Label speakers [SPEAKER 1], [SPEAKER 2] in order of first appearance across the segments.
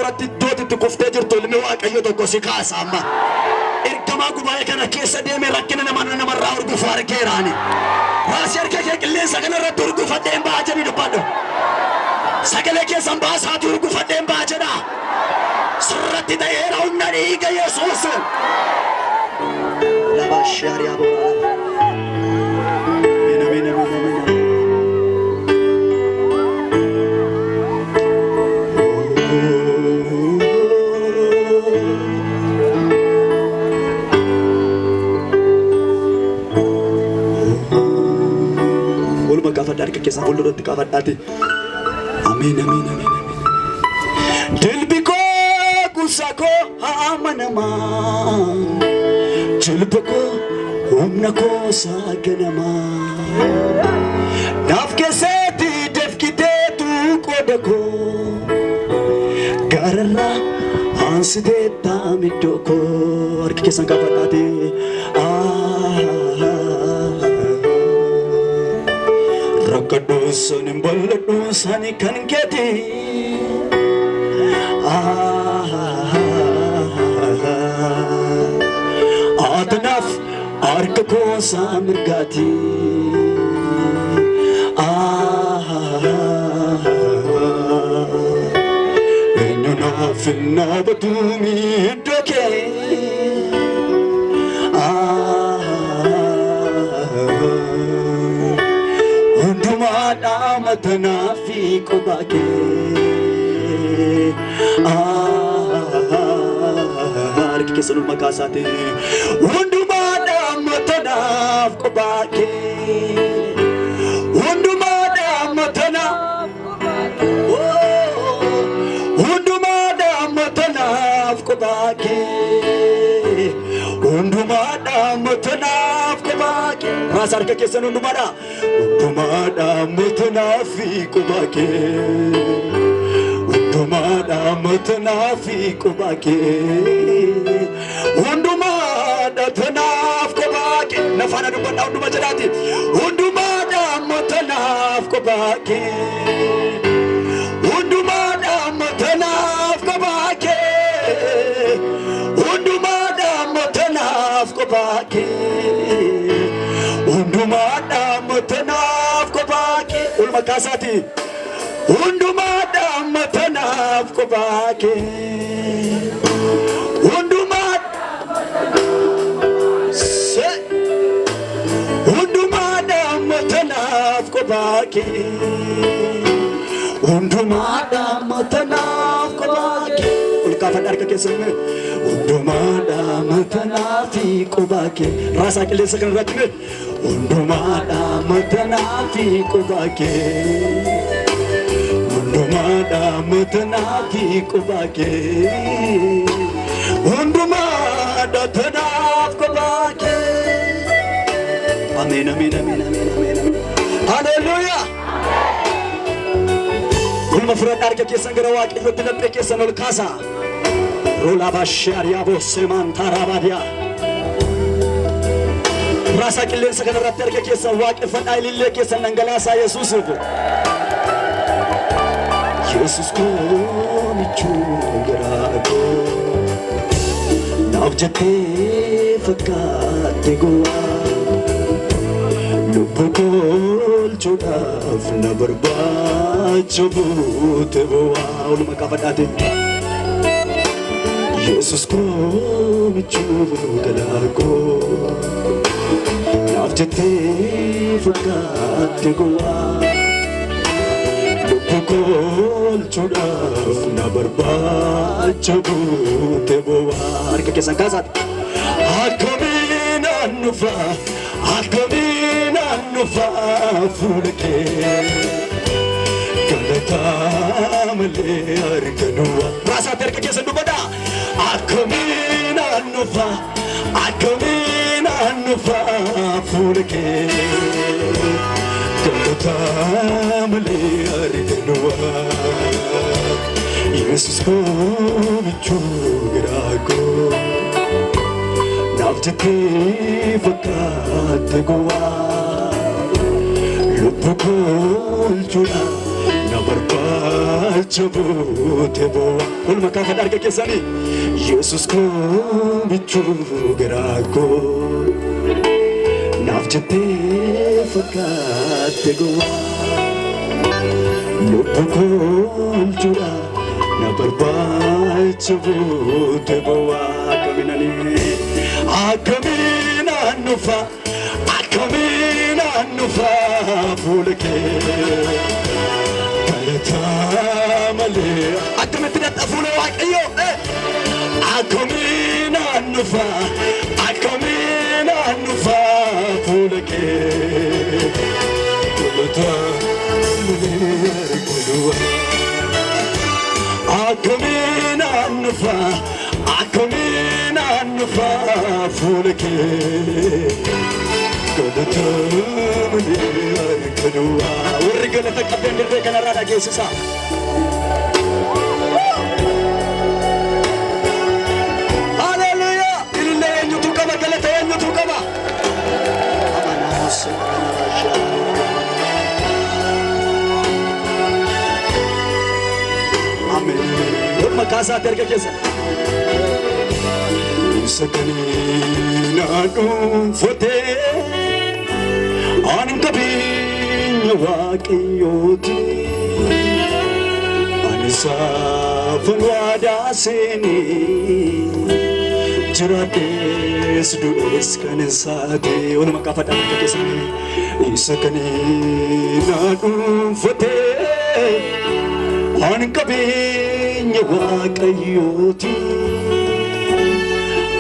[SPEAKER 1] toratti iddootti kuftee jirtu ilmi waaqayyo tokko si kaasa amma. Ergamaa gubaa'ee kana keessa deemee rakkina namarraa urgufu argeeraani. Raasii harka kee qilleensa kanarratti urgufadheen ba'a jedhi dubbadhu. Sagalee keessan baasaatu urgufadheen ba'a jedha. Sirratti ta'eera humna dhiiga Yesuus. Labashaariyaa boora. Dari ke kisah bulu roti kawat hati. Amin amin amin amin. Dilbiko kusako amanama. Dilbiko umnako saganama. Nafke seti defkite tu kodako. Garala ansite tamidoko. Dari ke kisah kawat hati. Kadosan baldosan kan keti Atanaf arka ko samirgati Enuna finna batumi doke Matana fi kubake arki kesanul makasate undumada matana kubake undumada matana undumada matana kubake undumada matana kubake rasar ke kesan undumada matana fi kubake undumada matana fi kubake undumada matana kubake nafana dubanda unduma jadati undumada matana kubake undumada matana kubake undumada matana kubake undumada matana makasati undumada matanaf kubake undumada matanaf kubake undumada matanaf kubake ulka fadar ke kesme undumada matanaf kubake rasa kile sakan rakne undumada matana fi kubake undumada matana fi kubake undumada matana kubake amen amen amen amen amen hallelujah kul mafradar ke sangara waqi yotinabbe ke sanol kasa rola bashariya bo seman tarabadia Rasa kalian sekarang rater ke kisah wakifan ailile kisah nanggalasa Yesus itu. Yesus ko michugarago, nabjate fakate goa, lubukol chodaf nabarba chobute boa. Ulama kapadate. Yesus ko michugarago. Nafjate fakate goa Lupukol chodaf nabarba chabute boa Arka kesan kasat Akamina nufa fulke Galata male arkanua Rasa terka kesan dubada Akamina nufa fulke Galata male arkanua Yesus ko michugarago Nafjate fakate goa Lupukol chula Nabarbacha boote boa. Olma kafa darga keessani. Yesus ko bichu garaako. Naaf jettee fakkaate goa. Lubbu koon jira. Nabarbacha boote boa. Akamina nufa. Akamina nufa fulke. Tamale akametna tafuna waqiyo akamina nufa fulke akamina nufa fulke ورجل تقبل الرجل أنا رانا جيسسا هاليلويا إلى ينتو كما قالت ينتو كما آمين ولما كاسا ترجع جيسا سكنينا نفوتي Ankabinya waaqayyooti Anisaafan waadaa seenee jiraadhees du'ees kan hin saate Walumaa kaafadhaan akka keessanii isa kaniina dhuunfatee Ankabinya waaqayyooti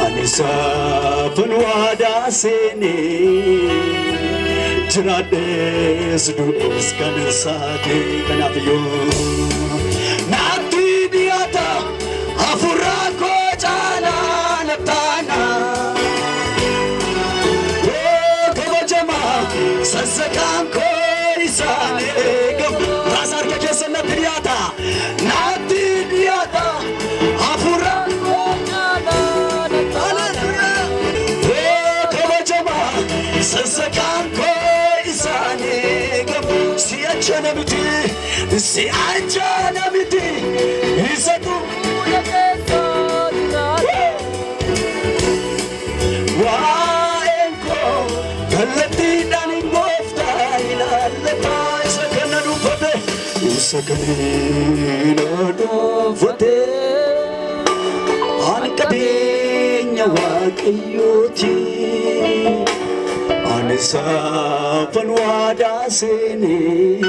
[SPEAKER 1] Anisaafan waadaa seenee Jiraadhees du'ees kan hin saate kanaaf yoo naatti dhiyaata hafuura koo caalaa naftaana kabajamaa sassaqaan koo isaan eegamu raasa harka keessa natti dhiyaata naatti dhiyaata hafuura koo caalaa naftaana kabajamaa sassaqaan koo si ajana miti isatu waenko kalati dani mofta ilalata isakana dufate isakanina dufate ankabenya waaqayyooti Anisafan waadaa seenee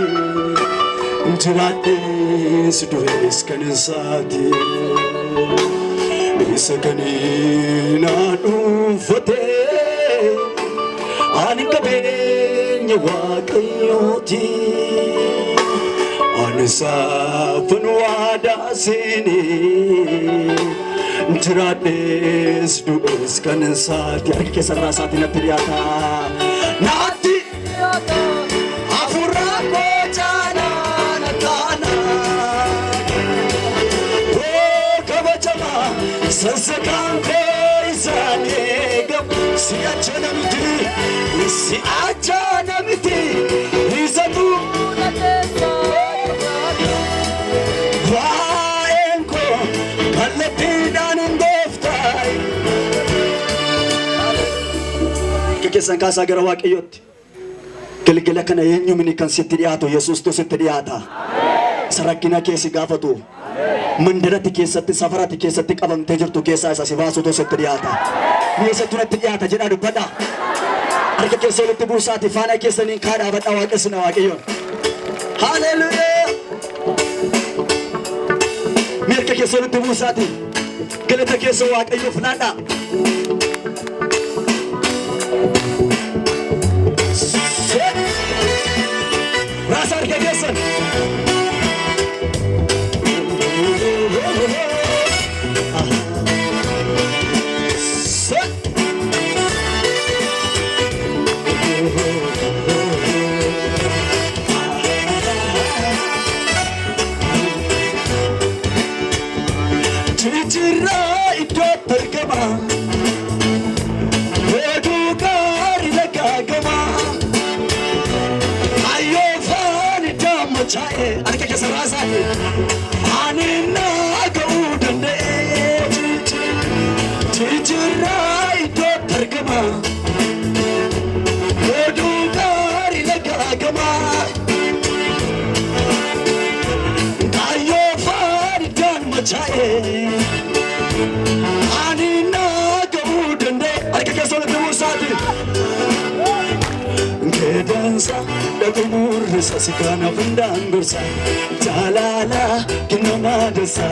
[SPEAKER 1] jiraadhees du'ees kan hin saate isa kaniina dhuunfatee ani qabeenya waaqayyooti Anisafan waadaa seenee jiraadhees du'ees kan hin saate harka keessa irraa isaatiin natti dhiyaata naatti hafuura koo caalaa nataana kabajamaa sassaqaan koo isaan eegamu si ajana miti isatu waa'een koo kallattiidhaan hin gooftaay keessan kaasaa gara waaqayyootti galgala kana eenyumni kan sitti dhiyaatu Yesuustu sitti dhiyaata isa rakkina keessi gaafatu mandaratti keessatti safarati keessatti qabamtee jirtu keessaa isa si baasutu sitti dhiyaata mi'eessatu natti dhiyaata jedhaa dubbadha harka keessa walitti buusaati faana keessaniin kaadhaa badhaa waaqessina waaqayyoon haleluuyaa mi'arka keessa walitti buusaati galata keessa waaqayyoof naadhaa Rasa harga kesan Jijirra iddoo tergama mochaa'e harka keessa raasaati ani naaga'uu danda'e jijjiirraa iddoo argama oduu gaarii lagaagama kaayyoo faayidaan mochaa'e ani naaga'uu danda'e harka keessa walitti buusaati. Kedansa dakumursa sikana fundang gorsa jalala kinamadasa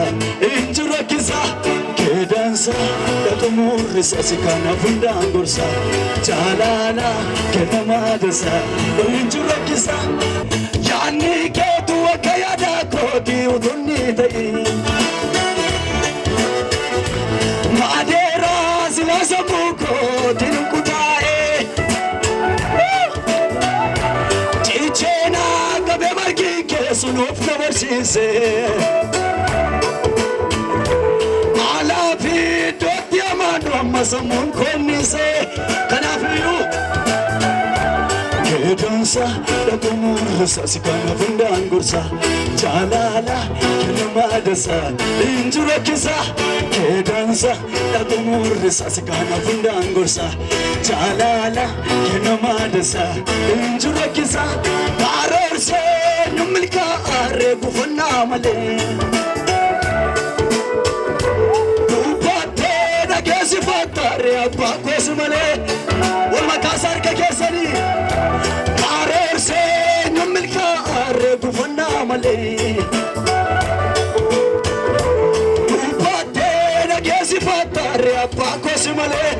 [SPEAKER 1] injura kisa kedansa dakumursa sikana fundang gorsa jalala kinamadasa injura kisa yani ketu akayada kodi udunni tai madera silasa buko tinkutai Sunuuf na barsiise Alaafi iddootti amaanu amma sammuun konnise kanaafiyyuu kedansa dhaqumursa sikana fundaan gorsa jaalala kenamaadasa injuu rakkisa kedansa dhaqumursa sikana fundaan gorsa jaalala kenamaadasa injuu rakkisa karoorse Numilka arreebu fannaa malee Dubbaattee dhageessi fakkaaree abbaa goosu malee Walma kaasa harka keessanii Karoorsee numilka arreebu fannaa malee Dubbaattee dhageessi fakkaaree abbaa goosu malee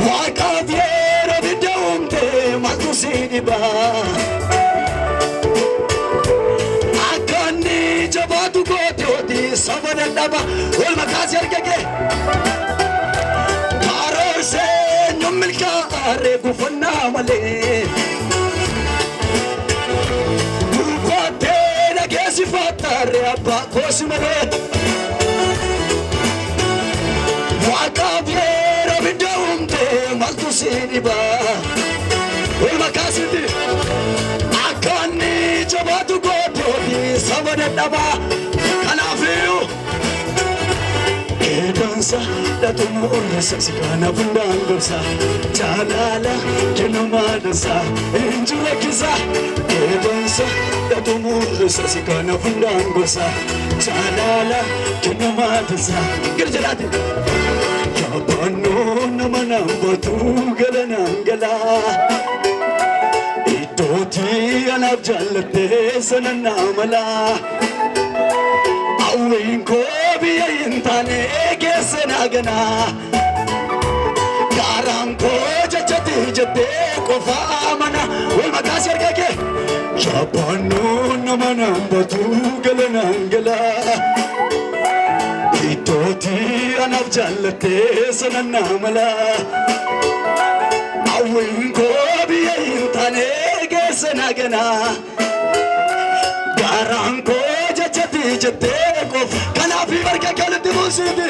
[SPEAKER 1] Waaqaaf yeroo bidda uumtee maaltu si dhiba Akkanni jabaatu gootooti saba dadhaba walma kaasi argage Karoorsee numilka arreebu fannaa malee Dubbaattee dhageessi fakkaaree abbaa goosu malee Waaqaaf yeroo bidda uumtee maaltu si dhiba Walma kaasiti akkanni jabaatu gootooti saba dadhaba kanaafiyyuu kedansa dhaqumursa sikana fundaan gorsa jaalala kenamaadasa injuu rakkisa kedansa dhaqumursa sikana fundaan gorsa jaalala kenamaadasa girjalaati Yaabannoo nama nambatu galanaan galaa Iddootii anaaf jaallattee sana naamalaa Hawwiin koo biyya hin taane geesse naaganaa Gaaraan koo jechatti jettee qofa amana walma kaasi argage Yaabannoo nama nambatu galanaan galaa Iddootii anaaf jaallattee sana naamalaa Hawwiin koo biyya hin taane geesse naaganaa Gaaraan koo jechatti jettee qofa kanaafi marga keelitti buusiiti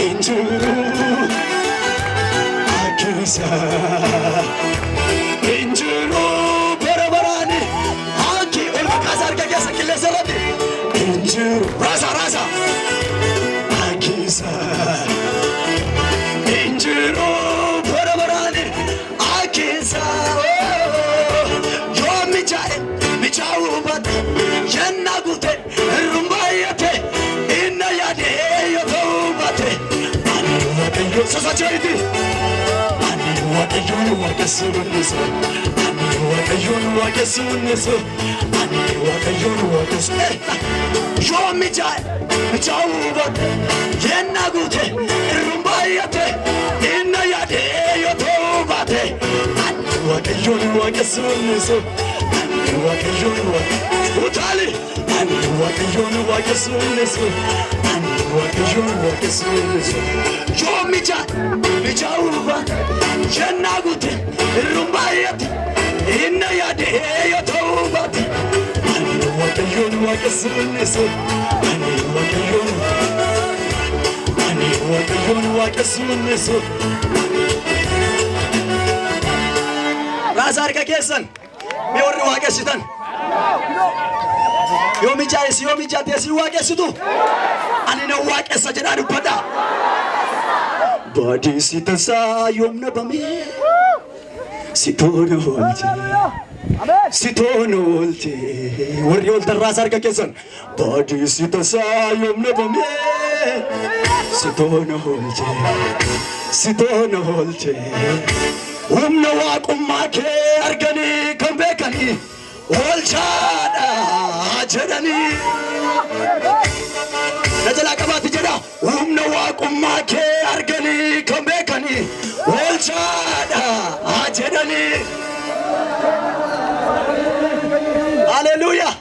[SPEAKER 1] Injiruu akkisa Injiruu bara baraani Akki olma kaasa harka keessa qilleensa irratti Injiruu raasa Akisa Injiruu bara baraani Akisa Yoo michaa'uu baate Yenna guute rumbaayate Inna yaadee yoo ta'uu baate Ani waaqayyo sosochooti Ani waaqayyoon waaqessuunnisu Ani waaqayyoon waaqessuunnisu Ani waaqayyoon waaqessuunnisu Yoo michaa'uu baate Yenna guute rumbaayate Inna yaadee yoo ta'uu baate Ani waaqayyoon waaqessuunnisu Ani waaqayyoon waaqessuunnisu Utaali Ani waaqayyoon waaqessuunnisu Ani waaqayyoon waaqessuunnisu Yoo michaa'uu baate Yenna guute rumbaayate Inna yaadee yoo ta'uu baate Ani waaqayyoon waaqessuunnisu Ani waaqayyoon waaqessuunnisu Raasa harka keessan Mi warri waaqessitan. Yoomi jaayesi yoomi jaateesi waaqessitu. Ani na waaqessa jedhaa dubbadha. Baadiysi tasaa yoomna bamee sitoona oolche. Sitoona oolche. Warri ol tarraas harka keessan. Baadiysi tasaa yoomna bamee sitoona oolche. Sitoona oolche. Humna waaqummaa kee arganii kan beekanii oolchaadha jedhanii. Na jalaa qabaatti jedha. Humna waaqummaa kee arganii kan beekanii oolchaadha jedhanii. Haleluuyaa.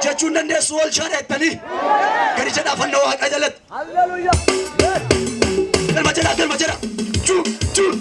[SPEAKER 1] Jechuun dandeessu oolchaadha jettanii. Gadi jedhaa fannoo waaqa jalatti. Galma jedhaa galma jedhaa. Chuu chuu.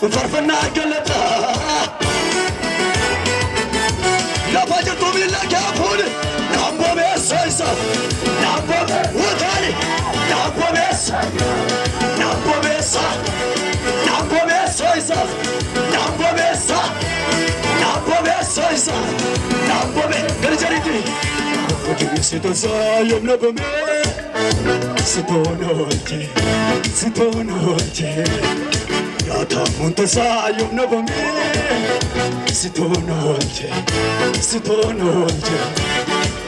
[SPEAKER 1] Farfana galata. La paja tu mi la kya phone. Nambo me saisa. Nambo utali. Nambo me sa. Nambo me sa. Nambo me saisa. Nambo me sa. Nambo me saisa. Nambo me garjariti. Sito sa yom na bame. Sito noche. Sito noche. Yata muntasa yom na bame. Sito noche. Sito noche.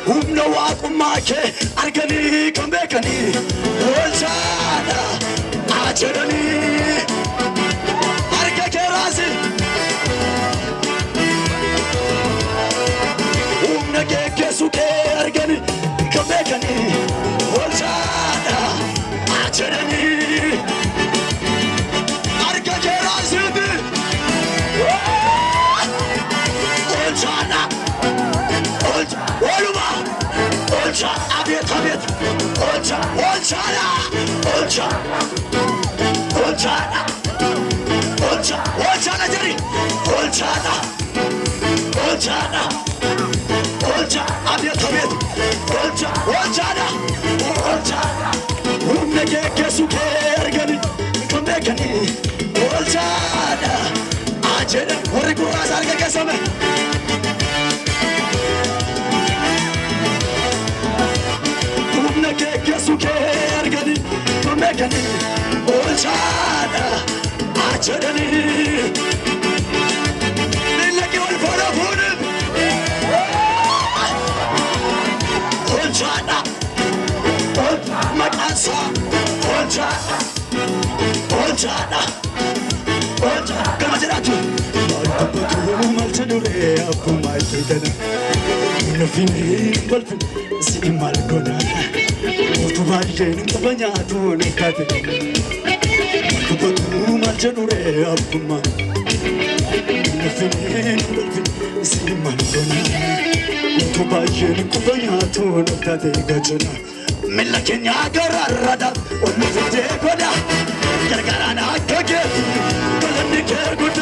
[SPEAKER 1] Humna waaqummaa kee arganii kan beekanii oolchaadha jedhanii. Harka kee raasi. Humna kee keessu kee arganii kan beekanii oolchaadha jedhanii. Harka kee raasiiti. Oolchaadha. Oluma. Olcha. Abiyet abiyet. Olcha. Olchaadha. Olcha. Olchaadha. Olcha. Olchaadha jedhi. Olchaadha. Olchaadha. Olcha. Abiyet abiyet. Olcha. Olchaadha. Olchaadha. Humna kee keessu kee arganii kan beekanii oolchaadha jedhan. Warri gurraasa harka keessame. Humna kee keessu kee arganii kan beekanii oolchaadha jedhanii. Miila kee ol fuudhaa fuudhin. Oolchaadha. Maqaan isaa oolchaadha. Oolchaadha. Oolchaadha. Gama jedhaatu. Maaltu maaltu duree akkuma itti gala. Nufini balfin si maal gona. Otu baay'een qaba nyaatu nukkaate. Maaltu maaltu duree akkuma. Nufini balfin si maal gona. Otu baay'een qaba nyaatu nukkaate gajana. Mila keenya gararrada ol nufitee godha. Gargaaraan akka keetu galanni kee godha.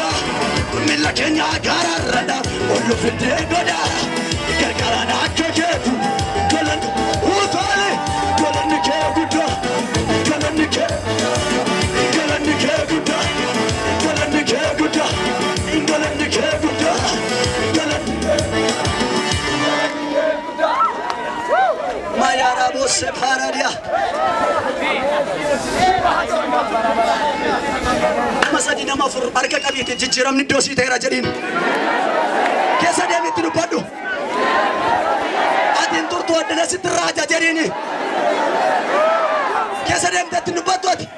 [SPEAKER 1] lama fur arka qabiti jijjiiramni iddoo sii ta'eera jedhiin. Keessa deemitti dubbadhu. Atiin turtuu addana sitti raaja jedhiini. Keessa deemtetti dubbadhu ati.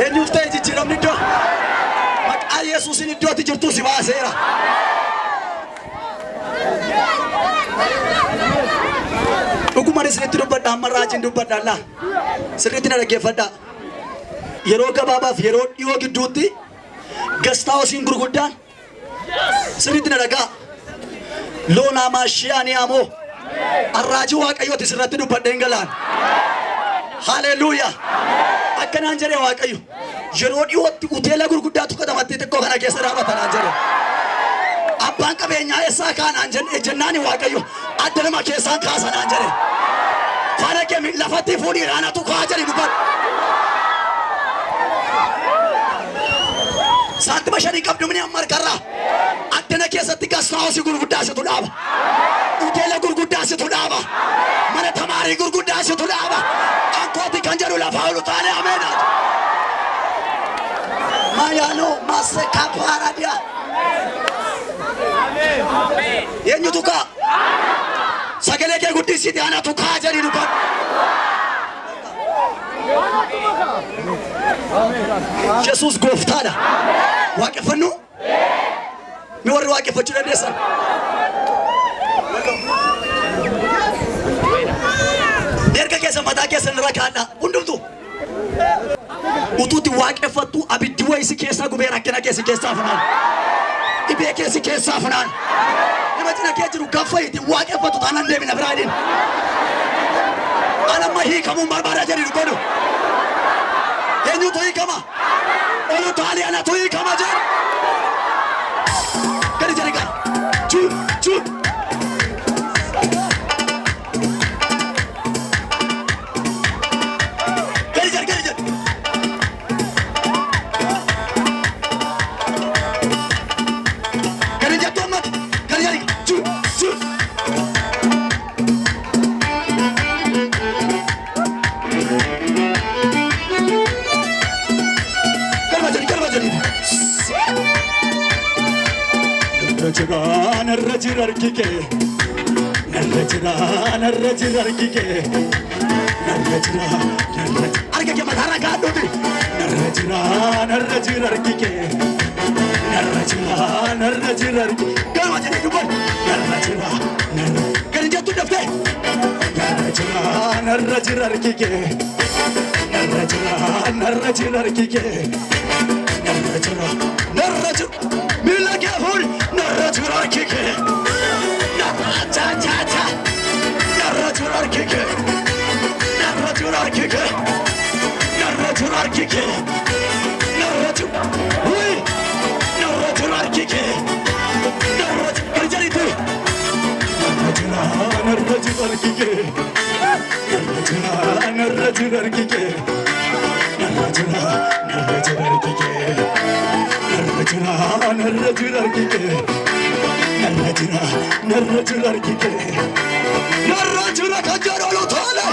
[SPEAKER 1] Eenyuuf ta'e jijjiiramni iddoo. Maqaa Yesuusin iddootti jirtu si baaseera. Dhugumaan isinitti dubbadha amma raajiin dubbadha Allah. Sirriitti na dhaggeeffadha. Yeroo gabaabaaf yeroo dhiyoo gidduutti gastaa hosiin gurguddaan sirriitti na dhagaa. Loon hamaa shi'aanii hamoo arraajii waaqayyooti sirratti dubbadheen galaan. Haleluuyaa. Akkanaan jedhee waaqayyo yeroo dhiyootti uteela gurguddaatu kadhamattii xiqqoo kana keessa dhaabatanaan jedhe. Abbaan qabeenyaa eessaa kaanaan jennaani waaqayyo adda nama keessaan kaasanaan jedhe. Faana kee lafatti fuudhii raanatu kaa jedhi dubbadhu. Saantima shanii qabdu mini amma harkarraa addana keessatti gastaa hosii gurguddaasitu dhaaba. Uteela gurguddaasitu dhaaba. Mana tamaarii gurguddaasitu dhaaba. Ankooti kan jedhu lafaa olu taane ameenaatu. Mayaanoo maase kapaaraadiyaa. Eenyutu kaa? Sagalee kee guddisiiti anatu kaa jedhi dubbadhu. Yesuus gooftaadha. Waaqeffannu? Mi warri waaqeffachuu dandeessan? Erga keessa mataa keessan irra kaadha hundumtu. Utuutti waaqeffattu abiddi wayisi keessaa gubee rakkina keessi keessaa funaan. Dhibee keessi keessaa funaan. Nama cina kee jiru gaffayiiti waaqeffattu taanaan deemina biraadhiin. Anamma hiikamuun barbaada jedhi dubbadhu. Eenyutu hiikama? Olu taali anatu hiikama jedhu. Gadi jedhi gadi. Chuun chuun. Gadi jedhi gadi jedhi. Gadi jettu ammati. Gadi jedhi chuun chuun. Narrajir argike, narrajir argike, argike matara kaadhuti. Narrajir argike, narrajir argike. Gama jedhe dubbadhu. Gadi jettu daftee. Narrajir argike, narrajir argike, narrajir miila kee fuudhi. Narrajir argike, narrajajaja, narrajir argike, narrajir argike, narrajir argike, narrajir, oui, narrajir argike, narrajir, gadi jedhitu. Narrajir argike, narrajir argike, narrajir argike. Narrajir argike, narrajir argike, narrajir kan jedhu olu taale.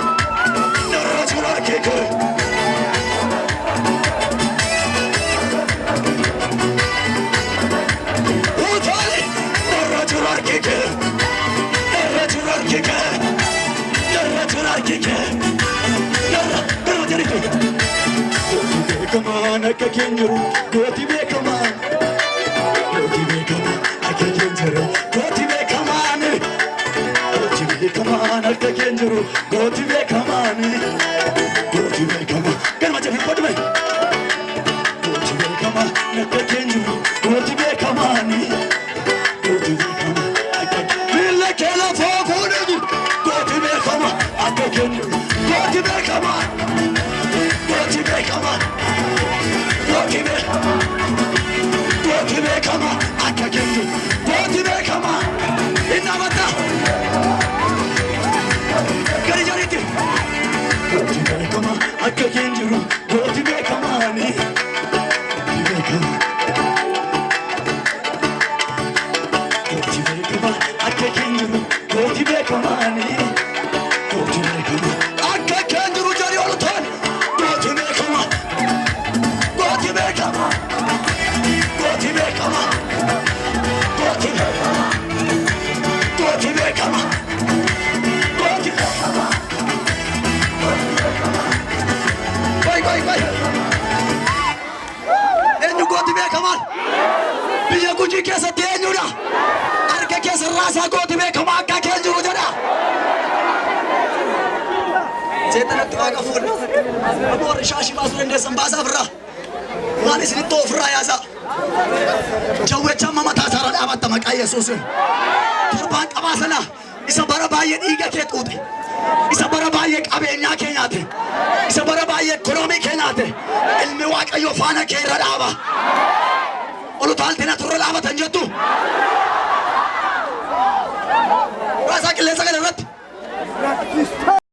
[SPEAKER 1] Narrajir argike. Utaale. Narrajir argike, narrajir argike, narrajir argike, narrajir argike. Beekamaan akka keenyaru gooti beekamaan. Gooti beekamaan akka keenyaru gooti beekamaan. Gooti beekamaan akka keenyaru gooti beekamaan. Gooti beekamaan galma jafi badme. Gooti beekamaan akka keenyaru gooti beekamaan. Gooti beekamaan akka miila keela foofuudhu. Gooti beekamaan akka keenyaru gooti beekamaan. Gooti beekamaan. Gooti beekamaan akka keenyaru gooti beekamaan. Inni amantaa. Gadi jedhitti. waaqa fuudhe. Aboo warri shaashii baasuu dandeessan baasaa ofirraa. Waan isinitti ofirraa yaasaa. Jawwecha amma mataa isaarra dhaabatta maqaa Yesuusiin. Torbaan qabaa sana isa bara baay'ee dhiiga kee xuuxe. Isa bara baay'ee qabeenyaa kee nyaate. Isa bara baay'ee ikoonoomii kee nyaate. Ilmi Waaqayyoo faana kee irra dhaaba. Ol utaaltina turre dhaabatan jettu. Raasaa qilleensa kana irratti.